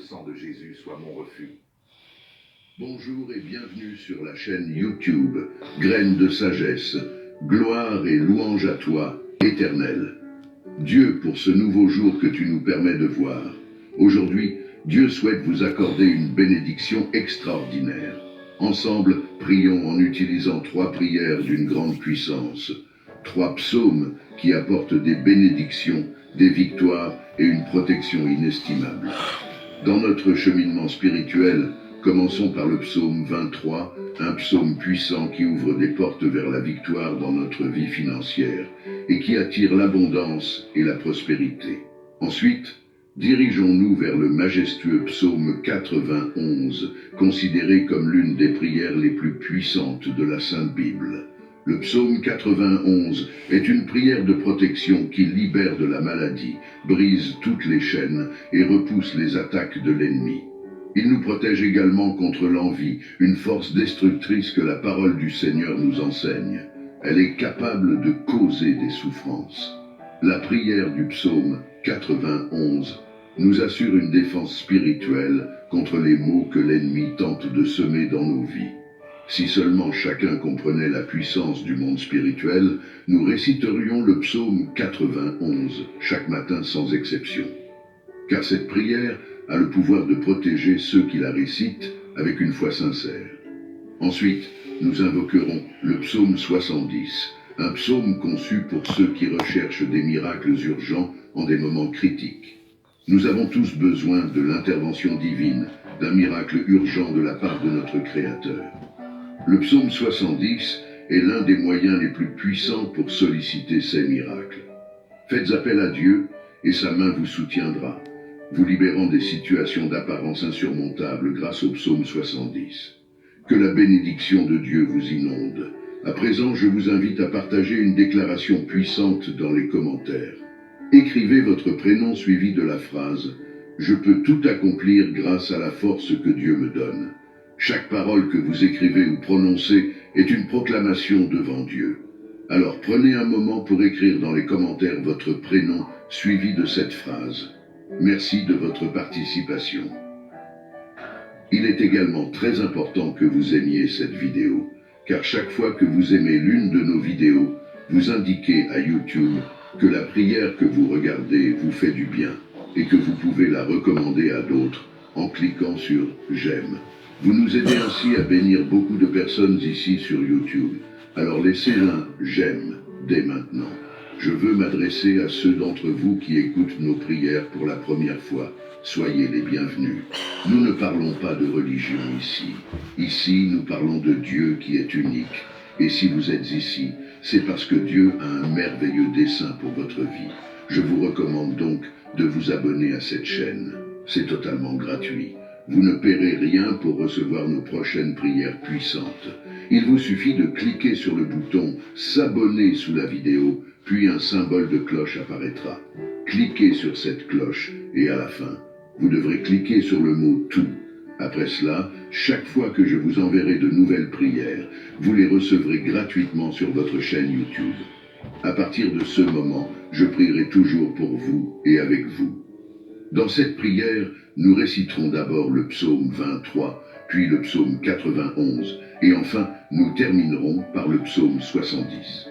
sang de Jésus soit mon refuge. Bonjour et bienvenue sur la chaîne YouTube, Graines de sagesse, gloire et louange à toi, Éternel. Dieu, pour ce nouveau jour que tu nous permets de voir. Aujourd'hui, Dieu souhaite vous accorder une bénédiction extraordinaire. Ensemble, prions en utilisant 3 prières d'une grande puissance, 3 psaumes qui apportent des bénédictions, des victoires et une protection inestimable. Dans notre cheminement spirituel, commençons par le psaume 23, un psaume puissant qui ouvre des portes vers la victoire dans notre vie financière et qui attire l'abondance et la prospérité. Ensuite, dirigeons-nous vers le majestueux psaume 91, considéré comme l'une des prières les plus puissantes de la Sainte Bible. Le psaume 91 est une prière de protection qui libère de la maladie, brise toutes les chaînes et repousse les attaques de l'ennemi. Il nous protège également contre l'envie, une force destructrice que la parole du Seigneur nous enseigne. Elle est capable de causer des souffrances. La prière du psaume 91 nous assure une défense spirituelle contre les maux que l'ennemi tente de semer dans nos vies. Si seulement chacun comprenait la puissance du monde spirituel, nous réciterions le psaume 91 chaque matin sans exception. Car cette prière a le pouvoir de protéger ceux qui la récitent avec une foi sincère. Ensuite, nous invoquerons le psaume 70, un psaume conçu pour ceux qui recherchent des miracles urgents en des moments critiques. Nous avons tous besoin de l'intervention divine, d'un miracle urgent de la part de notre Créateur. Le psaume 70 est l'un des moyens les plus puissants pour solliciter ces miracles. Faites appel à Dieu et sa main vous soutiendra, vous libérant des situations d'apparence insurmontables grâce au psaume 70. Que la bénédiction de Dieu vous inonde. À présent, je vous invite à partager une déclaration puissante dans les commentaires. Écrivez votre prénom suivi de la phrase « Je peux tout accomplir grâce à la force que Dieu me donne ». Chaque parole que vous écrivez ou prononcez est une proclamation devant Dieu. Alors prenez un moment pour écrire dans les commentaires votre prénom suivi de cette phrase. Merci de votre participation. Il est également très important que vous aimiez cette vidéo, car chaque fois que vous aimez l'une de nos vidéos, vous indiquez à YouTube que la prière que vous regardez vous fait du bien et que vous pouvez la recommander à d'autres en cliquant sur « J'aime ». Vous nous aidez ainsi à bénir beaucoup de personnes ici sur YouTube. Alors laissez un « J'aime » dès maintenant. Je veux m'adresser à ceux d'entre vous qui écoutent nos prières pour la première fois. Soyez les bienvenus. Nous ne parlons pas de religion ici. Ici, nous parlons de Dieu qui est unique. Et si vous êtes ici, c'est parce que Dieu a un merveilleux dessein pour votre vie. Je vous recommande donc de vous abonner à cette chaîne. C'est totalement gratuit. Vous ne paierez rien pour recevoir nos prochaines prières puissantes. Il vous suffit de cliquer sur le bouton « S'abonner » sous la vidéo, puis un symbole de cloche apparaîtra. Cliquez sur cette cloche et à la fin, vous devrez cliquer sur le mot « Tout ». Après cela, chaque fois que je vous enverrai de nouvelles prières, vous les recevrez gratuitement sur votre chaîne YouTube. À partir de ce moment, je prierai toujours pour vous et avec vous. Dans cette prière, nous réciterons d'abord le psaume 23, puis le psaume 91, et enfin, nous terminerons par le psaume 70.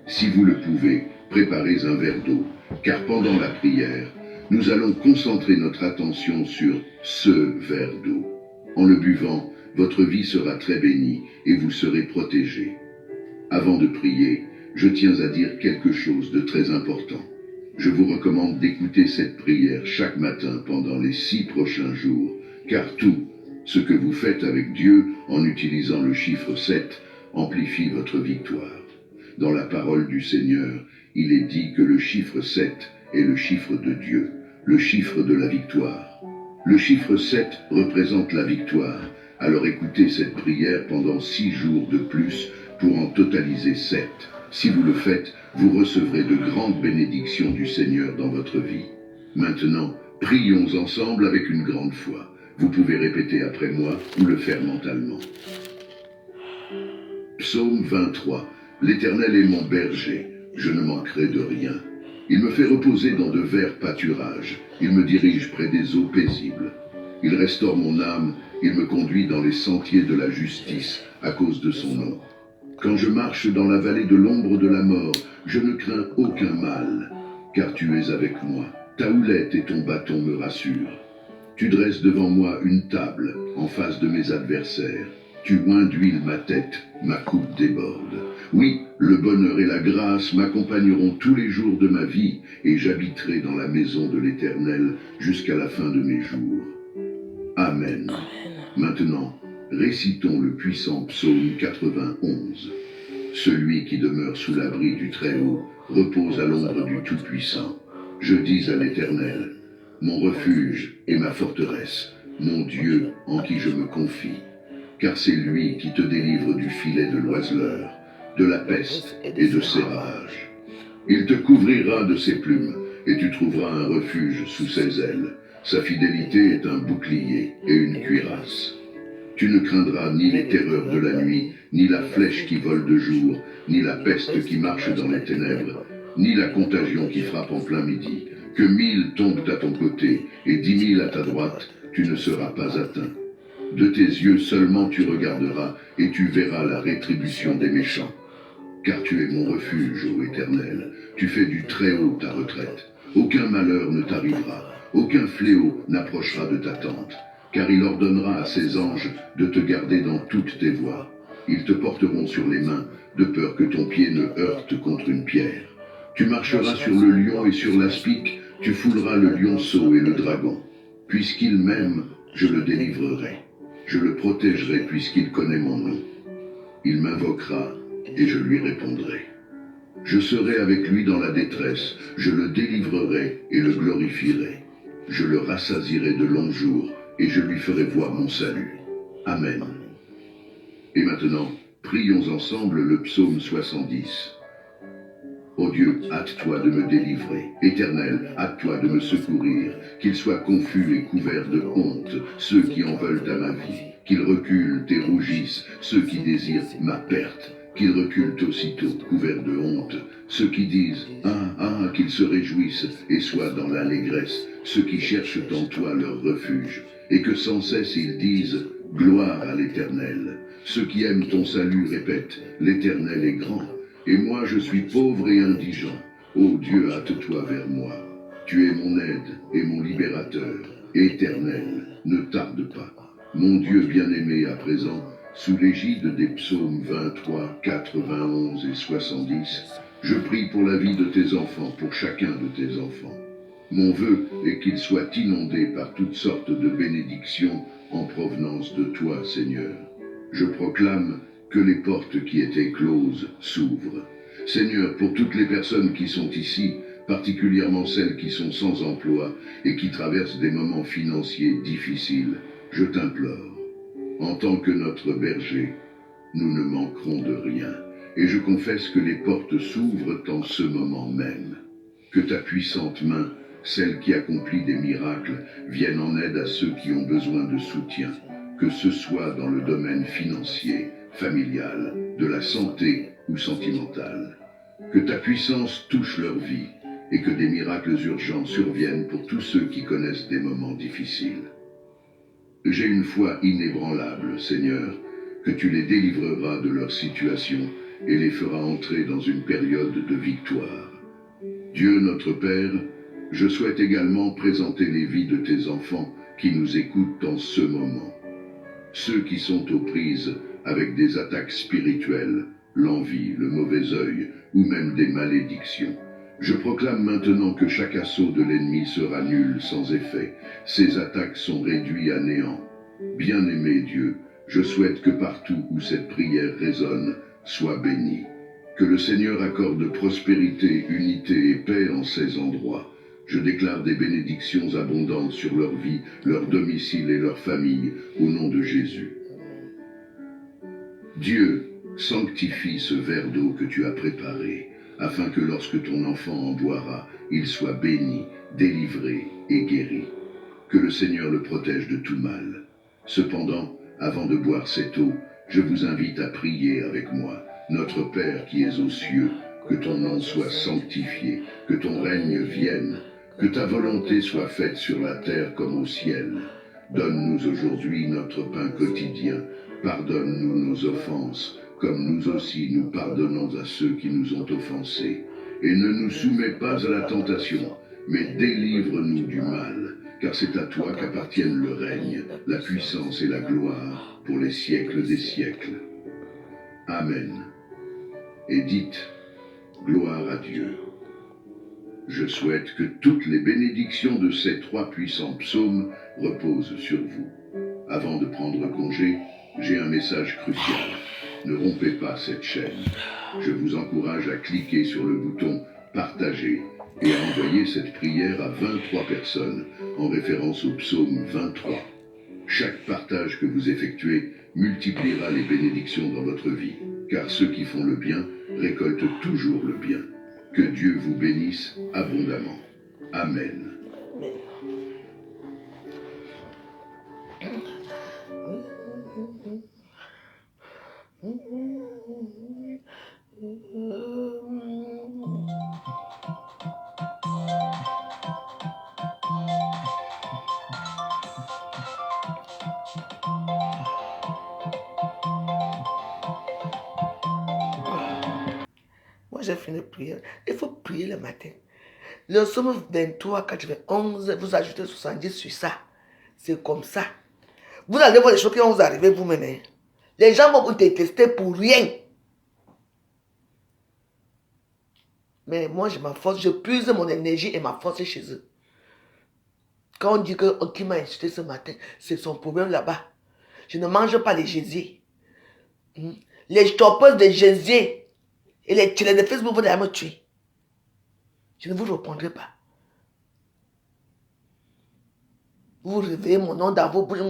Si vous le pouvez, préparez un verre d'eau, car pendant la prière, nous allons concentrer notre attention sur ce verre d'eau. En le buvant, votre vie sera très bénie et vous serez protégé. Avant de prier, je tiens à dire quelque chose de très important. Je vous recommande d'écouter cette prière chaque matin pendant les 6 prochains jours, car tout ce que vous faites avec Dieu en utilisant le chiffre 7 amplifie votre victoire. Dans la parole du Seigneur, il est dit que le chiffre 7 est le chiffre de Dieu, le chiffre de la victoire. Le chiffre 7 représente la victoire, alors écoutez cette prière pendant 6 jours de plus pour en totaliser 7. Si vous le faites, vous recevrez de grandes bénédictions du Seigneur dans votre vie. Maintenant, prions ensemble avec une grande foi. Vous pouvez répéter après moi ou le faire mentalement. Psaume 23. L'Éternel est mon berger, je ne manquerai de rien. Il me fait reposer dans de verts pâturages. Il me dirige près des eaux paisibles. Il restaure mon âme. Il me conduit dans les sentiers de la justice à cause de son nom. Quand je marche dans la vallée de l'ombre de la mort, je ne crains aucun mal, car tu es avec moi. Ta houlette et ton bâton me rassurent. Tu dresses devant moi une table en face de mes adversaires. Tu oins d'huile ma tête, ma coupe déborde. Oui, le bonheur et la grâce m'accompagneront tous les jours de ma vie, et j'habiterai dans la maison de l'Éternel jusqu'à la fin de mes jours. Amen. Maintenant, récitons le puissant psaume 91. Celui qui demeure sous l'abri du Très-Haut repose à l'ombre du Tout-Puissant. Je dis à l'Éternel, mon refuge et ma forteresse, mon Dieu en qui je me confie. Car c'est lui qui te délivre du filet de l'oiseleur, de la peste et de ses rages. Il te couvrira de ses plumes, et tu trouveras un refuge sous ses ailes. Sa fidélité est un bouclier et une cuirasse. Tu ne craindras ni les terreurs de la nuit, ni la flèche qui vole de jour, ni la peste qui marche dans les ténèbres, ni la contagion qui frappe en plein midi. Que 1000 tombent à ton côté et 10 000 à ta droite, tu ne seras pas atteint. De tes yeux seulement tu regarderas et tu verras la rétribution des méchants. Car tu es mon refuge, ô Éternel, tu fais du Très-Haut ta retraite. Aucun malheur ne t'arrivera, aucun fléau n'approchera de ta tente, car il ordonnera à ses anges de te garder dans toutes tes voies. Ils te porteront sur les mains, de peur que ton pied ne heurte contre une pierre. Tu marcheras sur le lion et sur l'aspic, tu fouleras le lionceau et le dragon. Puisqu'il m'aime, je le délivrerai. Je le protégerai puisqu'il connaît mon nom. Il m'invoquera et je lui répondrai. Je serai avec lui dans la détresse, je le délivrerai et le glorifierai. Je le rassasierai de longs jours et je lui ferai voir mon salut. Amen. Et maintenant, prions ensemble le psaume 70. Ô Dieu, hâte-toi de me délivrer. Éternel, hâte-toi de me secourir. Qu'ils soient confus et couverts de honte, ceux qui en veulent à ma vie. Qu'ils reculent et rougissent, ceux qui désirent ma perte. Qu'ils reculent aussitôt, couverts de honte, ceux qui disent « Ah, ah », qu'ils se réjouissent et soient dans l'allégresse, ceux qui cherchent en toi leur refuge, et que sans cesse ils disent « Gloire à l'Éternel ». Ceux qui aiment ton salut répètent « L'Éternel est grand ». Et moi je suis pauvre et indigent. Ô Dieu, hâte-toi vers moi. Tu es mon aide et mon libérateur. Éternel, ne tarde pas. Mon Dieu bien-aimé à présent, sous l'égide des psaumes 23, 91 et 70, je prie pour la vie de tes enfants, pour chacun de tes enfants. Mon vœu est qu'ils soient inondés par toutes sortes de bénédictions en provenance de toi, Seigneur. Je proclame que les portes qui étaient closes s'ouvrent. Seigneur, pour toutes les personnes qui sont ici, particulièrement celles qui sont sans emploi et qui traversent des moments financiers difficiles, je t'implore. En tant que notre berger, nous ne manquerons de rien, et je confesse que les portes s'ouvrent en ce moment même. Que ta puissante main, celle qui accomplit des miracles, vienne en aide à ceux qui ont besoin de soutien, que ce soit dans le domaine financier, familial, de la santé ou sentimental. Que ta puissance touche leur vie et que des miracles urgents surviennent pour tous ceux qui connaissent des moments difficiles. J'ai une foi inébranlable, Seigneur, que tu les délivreras de leur situation et les feras entrer dans une période de victoire. Dieu notre Père, je souhaite également présenter les vies de tes enfants qui nous écoutent en ce moment. Ceux qui sont aux prises avec des attaques spirituelles, l'envie, le mauvais œil ou même des malédictions. Je proclame maintenant que chaque assaut de l'ennemi sera nul, sans effet. Ces attaques sont réduites à néant. Bien-aimé Dieu, je souhaite que partout où cette prière résonne, soit béni. Que le Seigneur accorde prospérité, unité et paix en ces endroits. Je déclare des bénédictions abondantes sur leur vie, leur domicile et leur famille, au nom de Jésus. Dieu, sanctifie ce verre d'eau que tu as préparé, afin que lorsque ton enfant en boira, il soit béni, délivré et guéri. Que le Seigneur le protège de tout mal. Cependant, avant de boire cette eau, je vous invite à prier avec moi. Notre Père qui es aux cieux, que ton nom soit sanctifié, que ton règne vienne, que ta volonté soit faite sur la terre comme au ciel. Donne-nous aujourd'hui notre pain quotidien. Pardonne-nous nos offenses, comme nous aussi nous pardonnons à ceux qui nous ont offensés. Et ne nous soumets pas à la tentation, mais délivre-nous du mal, car c'est à toi qu'appartiennent le règne, la puissance et la gloire, pour les siècles des siècles. Amen. Et dites, gloire à Dieu. Je souhaite que toutes les bénédictions de ces 3 puissants psaumes reposent sur vous. Avant de prendre congé, j'ai un message crucial. Ne rompez pas cette chaîne. Je vous encourage à cliquer sur le bouton « Partager » et à envoyer cette prière à 23 personnes en référence au psaume 23. Chaque partage que vous effectuez multipliera les bénédictions dans votre vie, car ceux qui font le bien récoltent toujours le bien. Que Dieu vous bénisse abondamment. Amen. Moi, j'ai fini de prier. Il faut prier le matin. Le psaume 23, 91, vous ajoutez 70 sur ça. C'est comme ça. Vous allez voir les choses qui vont vous arriver vous-même. Hein. Les gens vont vous détester pour rien. Mais moi, je m'enforce, je puise mon énergie et ma force chez eux. Quand on dit que qui m'a insulté ce matin, c'est son problème là-bas. Je ne mange pas les gésiers. Les choppers de gésiers et les tirés de Facebook vont d'ailleurs me tuer. Je ne vous répondrai pas. Vous réveillez mon nom dans vos bouches.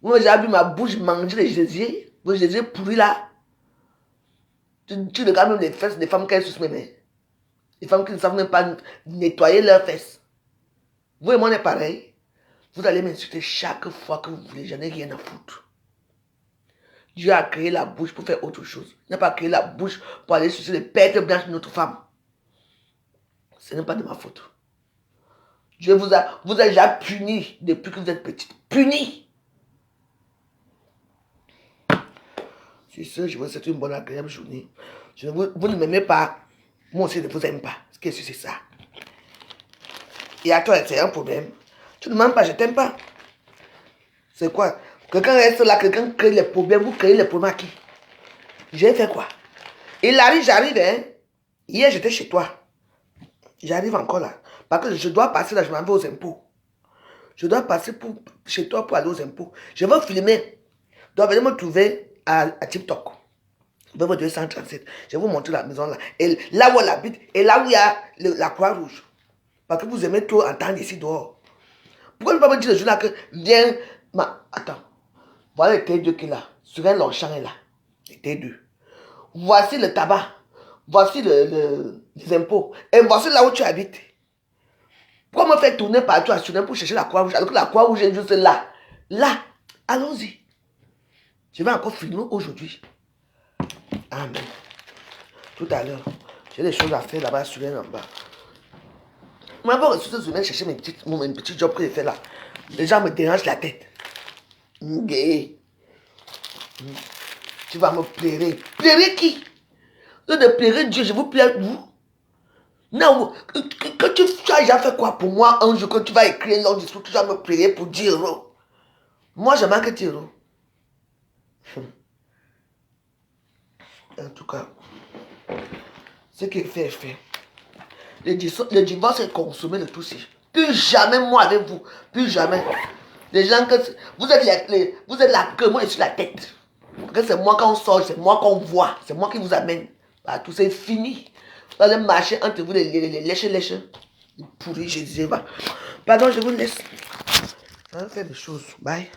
Moi, j'ai vu ma bouche manger les gésiers pourris là. Tu regardes même les fesses des femmes qui sont même. Les femmes qui ne savent même pas nettoyer leurs fesses. Vous et moi, on est pareil. Vous allez m'insulter chaque fois que vous voulez. J'en ai rien à foutre. Dieu a créé la bouche pour faire autre chose. Il n'a pas créé la bouche pour aller sucer les pertes blanches de notre femme. Ce n'est pas de ma faute. Dieu vous a déjà puni depuis que vous êtes petite. Puni. C'est ça, je vous souhaite une bonne agréable journée. Vous ne m'aimez pas. Moi aussi, je ne vous aime pas. Qu'est-ce que c'est ça? Et à toi, c'est un problème. Tu ne m'aimes pas, je ne t'aime pas. C'est quoi? Quelqu'un reste là, quelqu'un crée les problèmes. Vous créez les problèmes à qui? J'ai fait quoi? Il arrive, j'arrive, hein. Hier, j'étais chez toi. J'arrive encore là. Parce que je dois passer là, je m'en vais aux impôts. Je dois passer chez toi pour aller aux impôts. Je veux filmer. Donc, venez me trouver à TikTok. Vous me 237. Je vais vous montrer la maison là. Et là où elle habite, et là où il y a la Croix-Rouge. Parce que vous aimez trop entendre ici dehors. Pourquoi ne pas me dire le jour là que viens. Attends. Voilà le T2 qui est là. Sur un Longchamp est là. Le T2. Voici le tabac. Voici les impôts. Et voici là où tu habites. Pourquoi me faire tourner partout à Sudan pour chercher la Croix-Rouge alors que la Croix-Rouge est juste là. Là. Allons-y. Je vais encore filmer aujourd'hui. Amen. Tout à l'heure. J'ai des choses à faire là-bas sur en bas. Je m'en vais ressources humaines chercher mes petits jobs que j'ai fait là. Les gens me dérangent la tête. Tu vas me plairer. Plairer qui? Au lieu de plairer Dieu, je vous plaire vous. Non, que tu as déjà fait quoi pour moi un jour que tu vas écrire un long discours, tu vas me plairer pour 10 €. Moi, je manque 10 €. En tout cas, ce qu'il fait est fait. Le divorce est consommé de tout ça. Plus jamais moi avec vous. Plus jamais. Les gens que vous êtes la queue, moi je suis la tête. Parce que c'est moi qu'on sort, c'est moi qu'on voit, c'est moi qui vous amène. Bah, tout c'est fini. Vous allez marcher entre vous, les lèches. Pourri, je disais, bah. Pardon, je vous laisse. Ça va faire des choses. Bye.